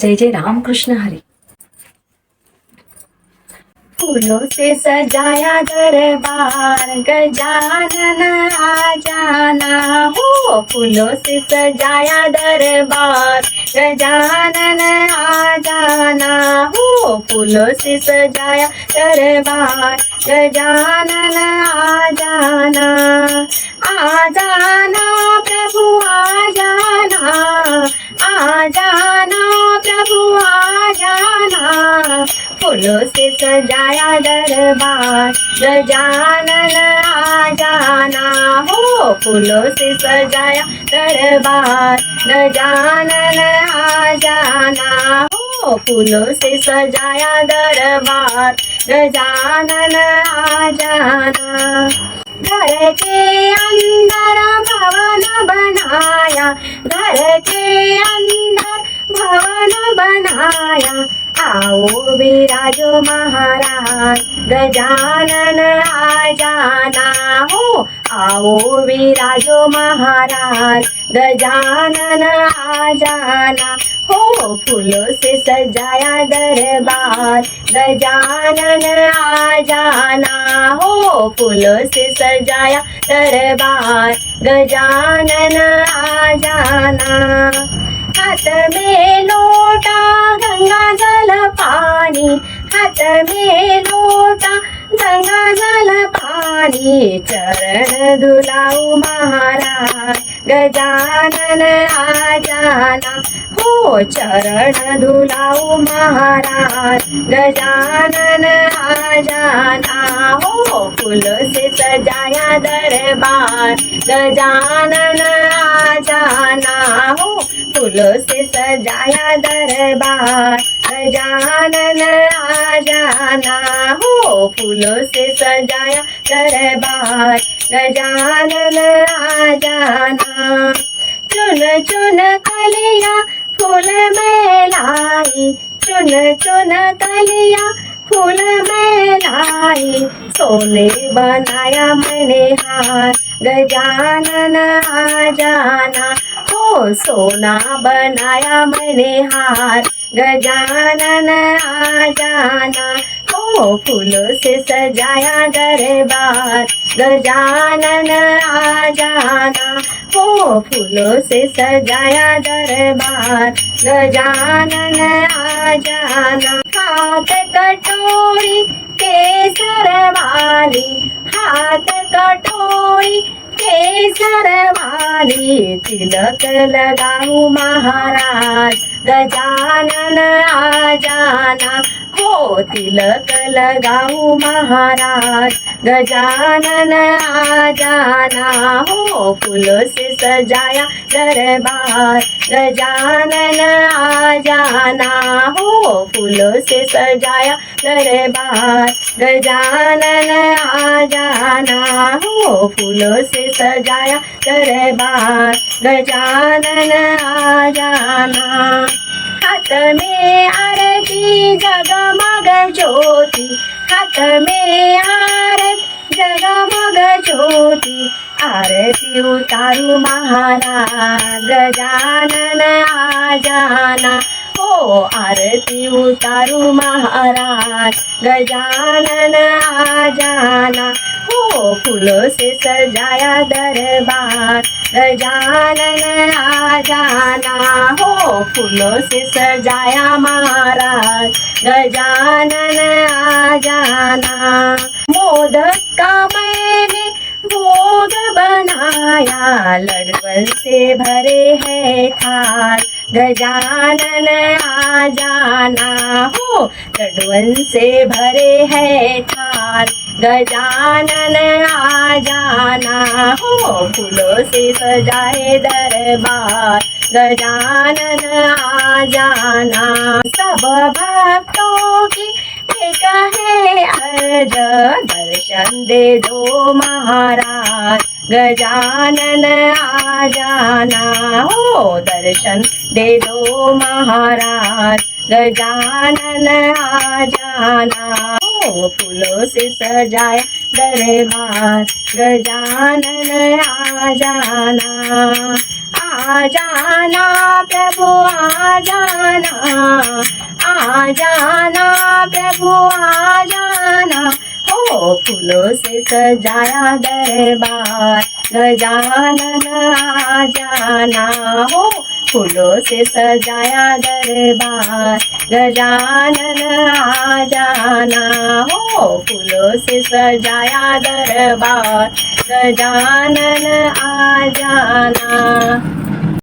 जय जय राम कृष्ण हरी। फूलों से सजाया दरबार, गजानन आ जाना हो। फूलों से सजाया दरबार, गजानन आ जाना हो। फूलों से सजाया दरबार, गजानन आ जाना। आ जाना प्रभु आ जाना, आ जाना प्रभु आ जाना। फूलों से सजाया दरबार, गजानन आ जाना हो। फूलों से सजाया दरबार, गजानन आ जाना हो। फूलों से सजाया दरबार, गजानन आ जाना। घर के अंदर भवन बनाया, घर के अंदर भवन बनाया। आओ विराजो महाराज, गजानन आ जाना हो। आओ विराजो महाराज, गजानन आ जाना हो। फूलों से सजाया दरबार, गजानन आ जाना हो। फूलों से सजाया दरबार, गजानन आ जाना। हाथ में लोटा गंगा जल पानी, हाथ में लोटा गंगा जल पानी। चरण धुलाऊ महाराज, गजानन आ जाना हो। चरण धुलाऊ महाराज, गजानन आ जाना हो। फूलों से सजाया दरबार, गजानन आ जाना हो। फूलों से सजाया दरबार, गजानन आ जाना हो। फूलों से सजाया दरबार, गजानन आ जाना। चुन चुन कलियां फूल में लाई, चुन चुन कलियां फूल में लाई। सोने बनाया मैंने हार, गजानन आ जाना हो। सोना बनाया मैंने हार, गजानन आ जाना हो। फूलों से सजाया दरबार, गजानन आ जाना हो। फूलों से सजाया दरबार, गजानन आ जाना। हाथ कटोरी केसर वाली, हाथ कटोरी केसर वाली। तिलक लगाऊं महाराज, गजानन आ जाना हो। तिलक लगाऊं महाराज, गजानन आ जाना हो। फूलों से सजाया दरबार, गजानन आ जाना हो। फूलों से सजाया दरबार, गजानन आ जाना हो। फूलों से सजाया दरबार, गजानन आ जाना। हाथ में आरती जगमग ज्योति, हाथ में आरती जगमग ज्योति। आरती उतारू महाराज, गजानन आ जाना हो। आरती उतारू महाराज, गजानन आ जाना हो। फूलों से सजाया दरबार, गजानन आ जाना हो। फूलों से सजाया महाराज, गजानन आ जाना। मोदक का मैंने भोग बनाया, लड्डुओं से भरे हैं थाल, गजानन आ जाना हो। लड्डुओं से भरे हैं थाल, गजानन आ जाना हो। फूलों से सजाए दरबार, गजानन आ जाना। सब भक्तों की एक है अर्ज, दर्शन दे दो महाराज, गजानन आ जाना हो। दर्शन दे दो महाराज, गजानन आ जाना हो। फूलों से सजाया दरबार, गजानन आ जाना। आ जाना प्रभु आ जाना प्रभु आ जाना हो फूलों से सजाया दरबार गजानन आ जाना हो फूलों से सजाया दरबार गजानन आ जाना हो फूलों से सजाया दरबार गजानन आ जाना।